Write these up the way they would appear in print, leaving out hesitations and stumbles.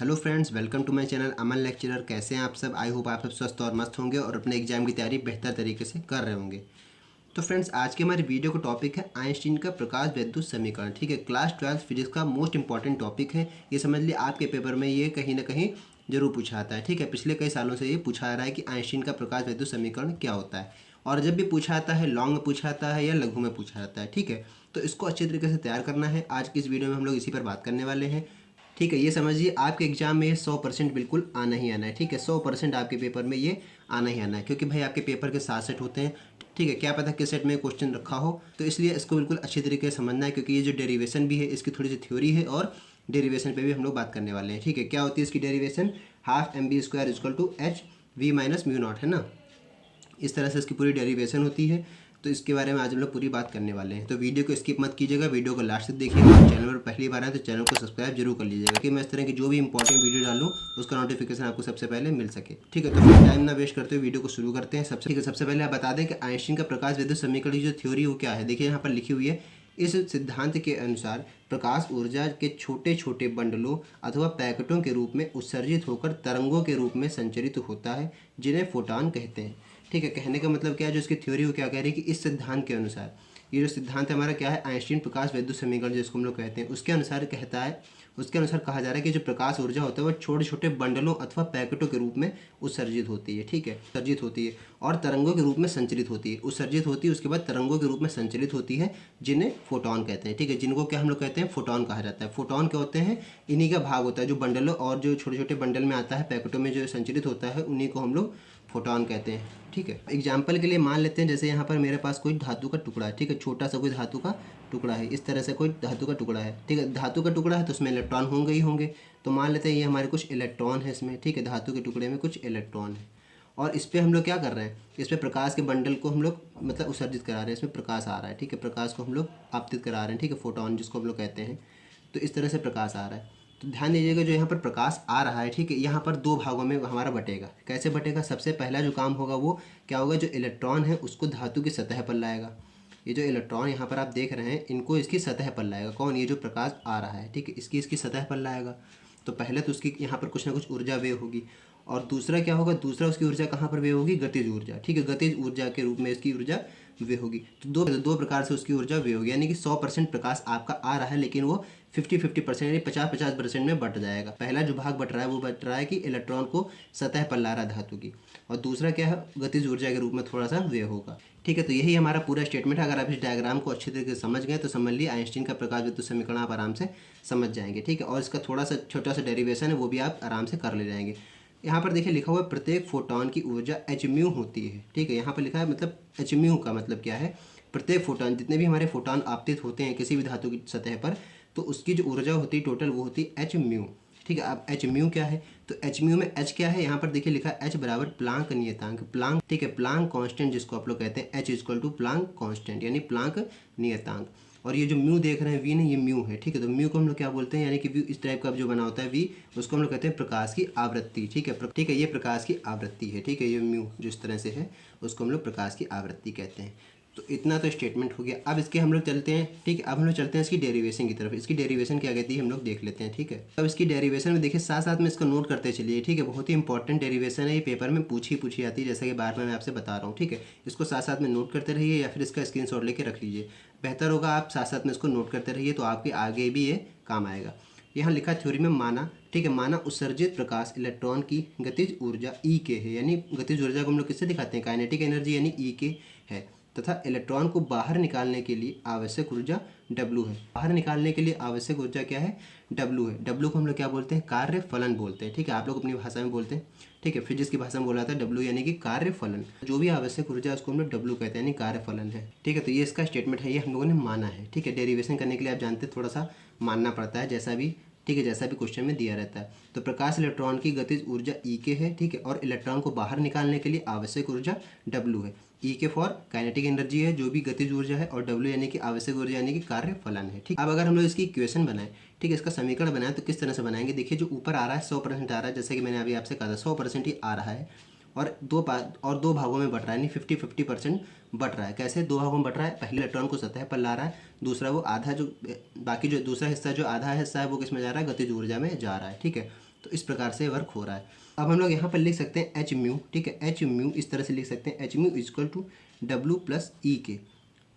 Hello friends, welcome to my channel Aman Lecturer. कैसे हैं आप सब? आई होप आप सब स्वस्थ और मस्त होंगे और अपने एग्जाम की तैयारी बेहतर तरीके से कर रहे होंगे। तो फ्रेंड्स, आज के हमारे वीडियो का टॉपिक है आइंस्टीन का प्रकाश वैद्युत समीकरण। ठीक है, क्लास 12 फिजिक्स का मोस्ट इंपॉर्टेंट टॉपिक है। ये समझ लिए आपके पेपर में ये कहीं ना कहीं जरूर पूछा आता है। ठीक है, पिछले कई सालों से ये पूछा आ रहा है कि आइंस्टीन का प्रकाश वैद्युत समीकरण क्या होता है। और जब भी पूछा आता है, लॉन्ग में पूछा आता है या लघु में पूछा जाता है। ठीक है, तो इसको अच्छे तरीके से तैयार करना है। आज की इस वीडियो में हम लोग इसी पर बात करने वाले हैं। ठीक है, ये समझिए आपके एग्जाम में 100% बिल्कुल आना ही आना है। ठीक है, 100% आपके पेपर में ये आना ही आना है, क्योंकि भाई आपके पेपर के 7 सेट होते हैं। ठीक है, क्या पता किस सेट में क्वेश्चन रखा हो, तो इसलिए इसको बिल्कुल अच्छी तरीके से समझना है। क्योंकि ये जो डेरिवेशन भी है, इसकी थोड़ी सी थ्योरी है और डेरिवेशन पे भी हम लोग बात करने वाले हैं। ठीक है, क्या होती है इसकी derivation? Half m b square equal to h v minus mu naught, है ना। इस तरह से इसकी पूरी डेरिवेशन होती है। तो इसके बारे में आज हम लोग पूरी बात करने वाले हैं। तो वीडियो को स्किप मत कीजिएगा, वीडियो को लास्ट तक देखिएगा। चैनल पर पहली बार आए तो चैनल को सब्सक्राइब जरूर कर लीजिएगा कि मैं इस तरह की जो भी इंपॉर्टेंट वीडियो डालूँ उसका नोटिफिकेशन आपको सबसे पहले मिल सके। ठीक है, तो फिर टाइम ना वेस्ट करते हुए वीडियो को शुरू करते हैं। सबसे पहले आप बता दें कि आइंस्टीन का प्रकाश वैद्युत समीकरण की जो थ्योरी वो क्या है। देखिए यहाँ पर लिखी हुई है। इस सिद्धांत के अनुसार प्रकाश ऊर्जा के छोटे छोटे बंडलों अथवा पैकेटों के रूप में उत्सर्जित होकर तरंगों के रूप में संचरित होता है, जिन्हें फोटॉन कहते हैं। ठीक है, कहने का मतलब क्या है, जो इसकी थ्योरी वो क्या कह रही है कि इस सिद्धांत के अनुसार, ये जो सिद्धांत है हमारा क्या है, आइंस्टीन प्रकाश वैद्युत समीकरण जिसको हम लोग कहते हैं, उसके अनुसार कहता है, उसके अनुसार कहा जा रहा है कि जो प्रकाश ऊर्जा होता है वह छोटे छोटे बंडलों अथवा पैकेटों के रूप में उत्सर्जित होती है। ठीक है, उत्सर्जित होती है और तरंगों के रूप में संचरित होती है। उत्सर्जित होती है, उसके बाद तरंगों के रूप में संचरित होती है, जिन्हें फोटॉन कहते हैं। ठीक है, जिनको क्या हम लोग कहते हैं, फोटॉन कहा जाता है। फोटॉन क्या होते हैं? इन्हीं का भाग होता है जो बंडलों और जो छोटे छोटे बंडल में आता है, पैकेटों में जो संचरित होता है, उन्हीं को हम लोग फोटॉन कहते हैं। ठीक है, एग्जाम्पल के लिए मान लेते हैं, जैसे यहाँ पर मेरे पास कोई धातु का टुकड़ा है। ठीक है, छोटा सा कोई धातु का टुकड़ा है, इस तरह से कोई धातु का टुकड़ा है। ठीक है, धातु का टुकड़ा है तो उसमें इलेक्ट्रॉन होंगे ही होंगे। तो मान लेते हैं ये हमारे कुछ इलेक्ट्रॉन है इसमें। ठीक है, धातु के टुकड़े में कुछ इलेक्ट्रॉन है और इस पर हम लोग क्या कर रहे हैं, इस पर प्रकाश के बंडल को हम लोग मतलब उत्सर्जित करा रहे हैं। इसमें प्रकाश आ रहा है। ठीक है, प्रकाश को हम लोग आपतित करा रहे हैं। ठीक है, फोटोन जिसको हम लोग कहते हैं। तो इस तरह से प्रकाश आ रहा है। तो ध्यान दीजिएगा, जो यहाँ पर प्रकाश आ रहा है, ठीक है, यहाँ पर दो भागों में हमारा बटेगा। कैसे बटेगा? सबसे पहला जो काम होगा वो क्या होगा, जो इलेक्ट्रॉन है उसको धातु की सतह पर लाएगा। ये जो इलेक्ट्रॉन यहाँ पर आप देख रहे हैं, इनको इसकी सतह पर लाएगा। कौन? ये जो प्रकाश आ रहा है। ठीक है, इसकी सतह पर लाएगा। तो पहले तो उसकी यहाँ पर कुछ ना कुछ ऊर्जा व्यय होगी। और दूसरा क्या होगा, दूसरा उसकी ऊर्जा कहाँ पर व्यय होगी? गतिज ऊर्जा। ठीक है, गतिज ऊर्जा के रूप में इसकी ऊर्जा व्यय होगी। तो दो प्रकार से उसकी ऊर्जा व्यय होगी। यानी कि 100% प्रकाश आपका आ रहा है, लेकिन वो 50-50% यानी 50-50% में बट जाएगा। पहला जो भाग बट रहा है वो बट रहा है कि इलेक्ट्रॉन को सतह पर ला रहा है धातु की, और दूसरा क्या है, गतिज ऊर्जा के रूप में थोड़ा सा व्यय होगा। ठीक है, तो यही हमारा पूरा स्टेटमेंट है। अगर आप इस डायग्राम को अच्छे तरीके से समझ गए तो समझ लिए आइंस्टीन का प्रकाश वैद्युत समीकरण आप आराम से समझ जाएंगे। ठीक है, और इसका थोड़ा सा छोटा सा डेरिवेशन है, वो भी आप आराम से कर ले जाएंगे। यहाँ पर देखिए लिखा हुआ है, प्रत्येक फोटोन की ऊर्जा एच म्यू होती है। ठीक है, यहाँ पर लिखा है, मतलब एच म्यू का मतलब क्या है, प्रत्येक फोटोन, जितने भी हमारे फोटोन आपतित होते हैं किसी भी धातु की सतह पर, तो उसकी जो ऊर्जा होती है टोटल, वो होती है एच म्यू। ठीक है, अब एच म्यू क्या है, तो एच म्यू में एच क्या है, यहाँ पर देखिए लिखा है एच बराबर प्लांक नियतांक। प्लांक, ठीक है, प्लांक कांस्टेंट जिसको आप लोग कहते हैं, h equal to Planck constant यानी प्लांक नियतांक। और ये जो म्यू देख रहे हैं, वी नहीं, ये म्यू है। ठीक है, तो म्यू को हम लोग क्या बोलते हैं, यानी कि वी इस टाइप का जो बना होता है वी, उसको हम लोग कहते हैं प्रकाश की आवृत्ति। ठीक है, ठीक है, ये प्रकाश की आवृत्ति है। ठीक है, ये म्यू जो इस तरह से है उसको हम लोग प्रकाश की आवृत्ति कहते हैं। तो इतना तो स्टेटमेंट हो गया। अब इसके हम लोग चलते हैं। ठीक है, अब हम लोग चलते हैं इसकी डेरिवेशन की तरफ। इसकी डेरिवेशन क्या कहती है हम लोग देख लेते हैं। ठीक है, अब इसकी डेरिवेशन में देखिए, साथ साथ में इसको नोट करते चलिए। ठीक है, बहुत ही इंपॉर्टेंट डेरिवेशन है, ये पेपर में पूछी आती है, जैसा कि बार बार मैं आपसे बता रहा हूँ। ठीक है, इसको साथ साथ में नोट करते रहिए या फिर इसका स्क्रीनशॉट लेके रख लीजिए। बेहतर होगा आप साथ साथ में इसको नोट करते रहिए, तो आपके आगे भी ये काम आएगा। यहाँ लिखा थ्योरी में माना, ठीक है, माना उत्सर्जित प्रकाश इलेक्ट्रॉन की गतिज ऊर्जा ई के है। यानी गतिज ऊर्जा को हम लोग किससे दिखाते हैं, काइनेटिक एनर्जी यानी ई के है, तथा इलेक्ट्रॉन को बाहर निकालने के लिए आवश्यक ऊर्जा W है। बाहर निकालने के लिए आवश्यक ऊर्जा क्या है, W है। W को हम लोग क्या बोलते हैं, कार्य फलन बोलते हैं। ठीक है, आप लोग अपनी भाषा में बोलते हैं। ठीक है, फिजिक्स की भाषा में बोला था W यानी कि कार्य फलन। जो भी आवश्यक ऊर्जा है उसको हम लोग W कहते हैं, यानी कार्य फलन है। ठीक है, तो ये इसका स्टेटमेंट है, ये हम लोगों ने माना है। ठीक है, डेरिवेशन करने के लिए आप जानते हैं थोड़ा सा मानना पड़ता है, जैसा भी, ठीक है, जैसा भी क्वेश्चन में दिया रहता है। तो प्रकाश इलेक्ट्रॉन की गतिज ऊर्जा ई के है। ठीक है, और इलेक्ट्रॉन को बाहर निकालने के लिए आवश्यक ऊर्जा W है। ई के फॉर काइनेटिक एनर्जी है, जो भी गतिज ऊर्जा है, और W यानी कि आवश्यक ऊर्जा यानी कि कार्य फलन है। ठीक, अब अगर हम लोग इसकी इक्वेशन बनाएं, ठीक है, इसका समीकरण बनाएं, तो किस तरह से बनाएंगे? देखिए, जो ऊपर आ रहा है 100% आ रहा है, जैसे कि मैंने अभी आपसे कहा था 100% ही आ रहा है, और दो भागों में बट रहा है, यानी 50-50% बट रहा है। कैसे दो भागों में बट रहा है? पहले इलेक्ट्रॉन को सतह पर ला रहा है, दूसरा वो आधा जो बाकी जो दूसरा हिस्सा जो आधा हिस्सा है वो किस में जा रहा है, गतिज ऊर्जा में जा रहा है। ठीक है, तो इस प्रकार से वर्क हो रहा है। अब हम लोग यहाँ पर लिख सकते हैं एच म्यू, ठीक है, एच म्यू इस तरह से लिख सकते हैं, H mu equal to W plus E के।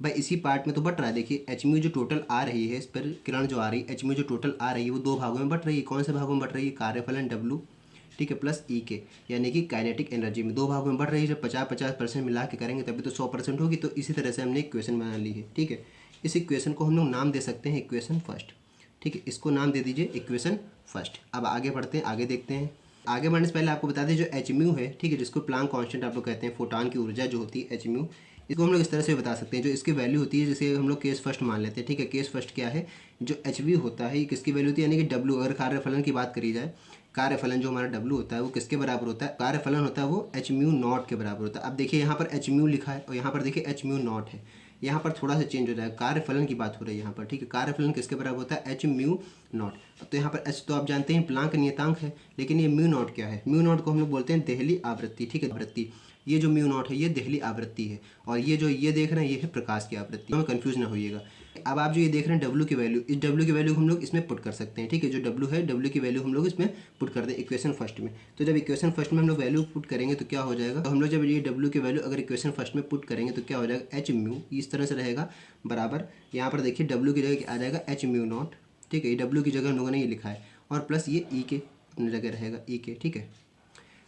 भाई इसी पार्ट में तो बट रहा है, देखिए एच म्यू जो टोटल आ रही है, इस पर किरण जो आ रही है, एच म्यू जो टोटल आ रही है वो दो भागों में बट रही है। कौन से भागों में बट रही है? कार्यफलन डब्ल्यू, ठीक है, प्लस ई के, यानी कि काइनेटिक एनर्जी में दो भागों में बढ़ रही है। जब 50-50% मिला के करेंगे तभी तो 100% होगी। तो इसी तरह से हमने इक्वेशन बना ली है, ठीक है। इस इक्वेशन को हम लोग नाम दे सकते हैं इक्वेशन फर्स्ट, ठीक है, इसको नाम दे दीजिए इक्वेशन फर्स्ट। अब आगे बढ़ते हैं, आगे देखते हैं। आगे बढ़ने से पहले आपको बता दें जो एच म्यू है, ठीक है, जिसको प्लांक कांस्टेंट आप लोग कहते हैं, फोटॉन की ऊर्जा जो होती है एच म्यू, इसको हम लोग इस तरह से बता सकते हैं। जो इसकी वैल्यू होती है, जैसे हम लोग केस फर्स्ट मान लेते हैं, ठीक है, केस फर्स्ट क्या है, जो एच वी होता है ये किसकी वैल्यू होती है, यानी कि डब्ल्यू। अगर कार्यफलन की बात करी जाए, कार्यफलन जो हमारा डब्ल्यू होता है वो किसके बराबर होता है? कार्यफलन होता है वो एच म्यू नॉट के बराबर होता है। अब देखिए यहाँ पर एच म्यू लिखा है और यहाँ पर देखिए एच म्यू नॉट है, यहाँ पर थोड़ा सा चेंज हो जाएगा। कार्यफलन की बात हो रही है यहाँ पर, ठीक है, कार्यफलन किसके बराबर होता है? H mu naught. तो यहाँ पर एच तो आप जानते हैं प्लांक नियतांक है, लेकिन ये म्यू नॉट क्या है? म्यू नॉट को हम लोग बोलते हैं देहली आवृत्ति, ठीक है, आवृत्ति। ये जो म्यू नॉट है ये देहली आवृत्ति है, और ये जो ये देख रहे हैं ये है प्रकाश की आवृत्ति, हमें कंफ्यूज ना होइएगा। अब आप जो ये देख रहे हैं डब्ल्यू की वैल्यू, इस डब्ल्यू की वैल्यू हम लोग इसमें पुट कर सकते हैं, ठीक है, जो डब्ल्यू है डब्ल्यू की वैल्यू हम लोग इसमें पुट कर दें इक्वेशन फर्स्ट में। तो जब इक्वेशन फर्स्ट में हम लोग वैल्यू पुट करेंगे तो क्या हो जाएगा? तो हम लोग जब ये डब्ल्यू की वैल्यू अगर इक्वेशन फर्स्ट में पुट करेंगे तो क्या हो जाएगा? एच म्यू इस तरह से रहेगा बराबर, यहाँ पर देखिए डब्ल्यू की जगह आ जाएगा एच म्यू नॉट, ठीक है, ये डब्ल्यू की जगह हम लोगों ने ये लिखा है, और प्लस ये ई के अपनी जगह रहेगा, ई के, ठीक है।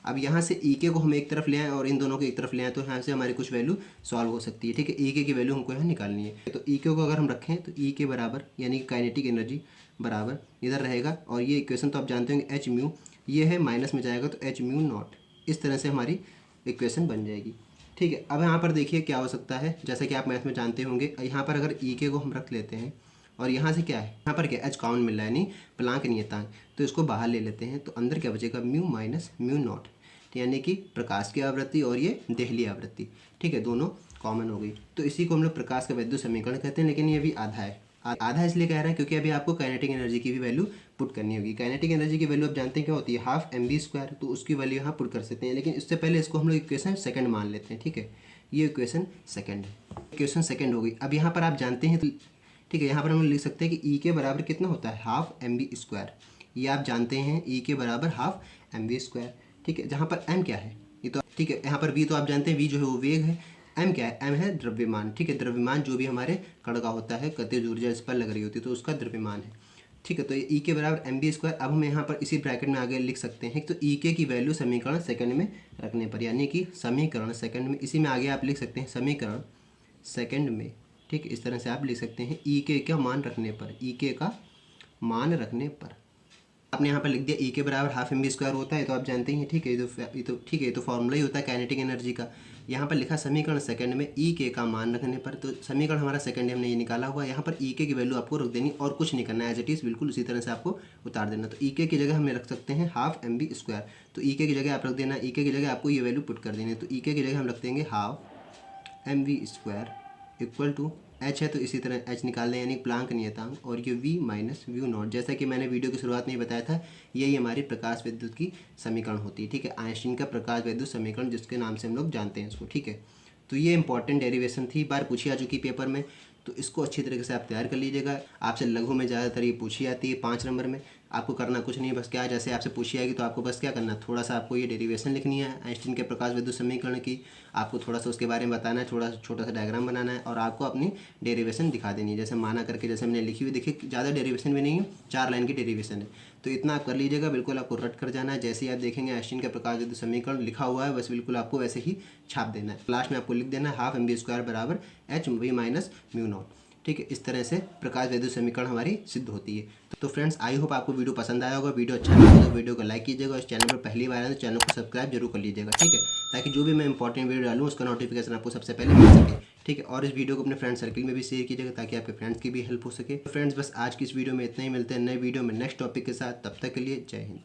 अब यहाँ से ई के को हम एक तरफ ले आएँ और इन दोनों को एक तरफ ले आएँ तो यहाँ से हमारी कुछ वैल्यू सॉल्व हो सकती है, ठीक है। ई के की वैल्यू हमको यहाँ निकालनी है, तो ई के को अगर हम रखें तो ई के बराबर यानी कि काइनेटिक एनर्जी बराबर इधर रहेगा, और ये इक्वेशन तो आप जानते होंगे एच म्यू, ये है माइनस में जाएगा तो एच म्यू नॉट, इस तरह से हमारी इक्वेशन बन जाएगी, ठीक है। अब यहाँ पर देखिए क्या हो सकता है, जैसा कि आप मैथ में जानते होंगे, यहाँ पर अगर ई के को हम रख लेते हैं और यहाँ से क्या है, यहाँ पर क्या एच काउंट मिल रहा है, यानी प्लांक नियतांक, तो इसको बाहर ले लेते हैं तो अंदर क्या बचेगा? म्यू माइनस म्यू नॉट, यानी कि प्रकाश की आवृत्ति और ये देहली आवृत्ति, ठीक है, दोनों कॉमन हो गई। तो इसी को हम लोग प्रकाश का वैद्युत समीकरण कहते हैं, लेकिन ये भी आधा है। आधा इसलिए कह रहे हैं क्योंकि अभी आपको काइनेटिक एनर्जी की भी वैल्यू पुट करनी होगी। काइनेटिक एनर्जी की वैल्यू आप जानते हैं क्या होती है? हाफ एम बी स्क्वायर, तो उसकी वैल्यू यहाँ पुट कर सकते हैं, लेकिन इससे पहले इसको हम लोग इक्वेशन सेकंड मान लेते हैं, ठीक है, ये इक्वेशन सेकंड है, इक्वेशन सेकंड हो गई। अब यहाँ पर आप जानते हैं, ठीक है, यहाँ पर हम लिख सकते हैं कि ई के बराबर कितना होता है? हाफ एम बी स्क्वायर, ये आप जानते हैं ई के बराबर हाफ एम बी स्क्वायर, ठीक है, जहाँ पर एम क्या है ये तो, ठीक है, यहाँ पर वी तो आप जानते हैं वी जो है वो वेग है, एम क्या है? एम है द्रव्यमान, ठीक है, द्रव्यमान जो भी हमारे कण का होता है, गतिज ऊर्जा इस पर लग रही होती है तो उसका द्रव्यमान है, ठीक है। तो ये ई के बराबर एम बी स्क्वायर। अब हम यहाँ पर इसी ब्रैकेट में आगे लिख सकते हैं, तो ई के की वैल्यू समीकरण सेकंड में रखने पर, यानी कि समीकरण सेकंड में, इसी में आगे आप लिख सकते हैं समीकरण सेकंड में, ठीक है, इस तरह से आप लिख सकते हैं ई के का मान रखने पर, ई के का मान रखने पर आपने यहाँ पर लिख दिया ई के बराबर हाफ एम बी स्क्वायर होता है, तो आप जानते ही हैं, ठीक है, ये तो ठीक है, ये तो फॉर्मूला ही होता है काइनेटिक एनर्जी का। यहाँ पर लिखा समीकरण सेकंड में ई के का मान रखने पर, तो समीकरण हमारा सेकंड हमने ये निकाला हुआ है, यहाँ पर ई के की वैल्यू आपको रख देनी और कुछ नहीं करना है, एज इट इज़ बिल्कुल उसी तरह से आपको उतार देना। तो ई के की जगह हम रख सकते हैं हाफ एम बी स्क्वायर, तो ई के की जगह आप रख देना, ई के की जगह आपको ये वैल्यू पुट कर देनी है, तो ई के की जगह हम रख देंगे half m b square equal to h है तो इसी तरह एच निकाल लें, यानी प्लांक नियतांक, और ये वी माइनस व्यू नॉट, जैसा कि मैंने वीडियो की शुरुआत में ही बताया था, यही हमारी प्रकाश विद्युत की समीकरण होती है, ठीक है, आइंस्टीन का प्रकाश विद्युत समीकरण जिसके नाम से हम लोग जानते हैं इसको, ठीक है। तो ये इंपॉर्टेंट डेरिवेशन थी, बार पूछी आ चुकी पेपर में, तो इसको अच्छी तरीके से आप तैयार कर लीजिएगा। आपसे लघु में ज़्यादातर ये पूछी आती है 5 नंबर में, आपको करना कुछ नहीं है, बस क्या जैसे आपसे पूछी आएगी तो आपको बस क्या करना है, थोड़ा सा आपको ये डेरिवेशन लिखनी है आइंस्टीन के प्रकाश विद्युत समीकरण की, आपको थोड़ा सा उसके बारे में बताना है, थोड़ा सा छोटा सा डायग्राम बनाना है और आपको अपनी डेरिवेशन दिखा देनी है, जैसे माना करके जैसे हमने लिखी हुई, देखिए ज़्यादा डेरिवेशन भी नहीं है, 4 लाइन की डेरिवेशन है, तो इतना आप कर लीजिएगा, बिल्कुल आपको रट कर जाना है। जैसे ही आप देखेंगे आइंस्टीन का प्रकाश विद्युत समीकरण लिखा हुआ है बस बिल्कुल आपको वैसे ही छाप देना है, लास्ट में आपको लिख देना है हाफ एम बी स्क्वायर बराबर H v minus mu not, ठीक है। इस तरह से प्रकाश विद्युत समीकरण हमारी सिद्ध होती है। तो फ्रेंड्स आई होप आपको वीडियो पसंद आया होगा, वीडियो अच्छा लगा तो वीडियो को लाइक कीजिएगा, और चैनल पर पहली बार आए तो चैनल को सब्सक्राइब जरूर कर लीजिएगा, ठीक है, ताकि जो भी मैं इंपॉर्टेंट वीडियो डालूँ उसका नोटिफिकेशन आपको सबसे पहले मिल सके, ठीक है। और इस वीडियो को अपने फ्रेंड सर्कल में भी शेयर कीजिएगा ताकि आपके फ्रेंड्स की भी हेल्प हो सके। तो फ्रेंड्स बस आज की इस वीडियो में इतना ही, मिलते हैं नए वीडियो में नेक्स्ट टॉपिक के साथ, तब तक के लिए जय हिंद।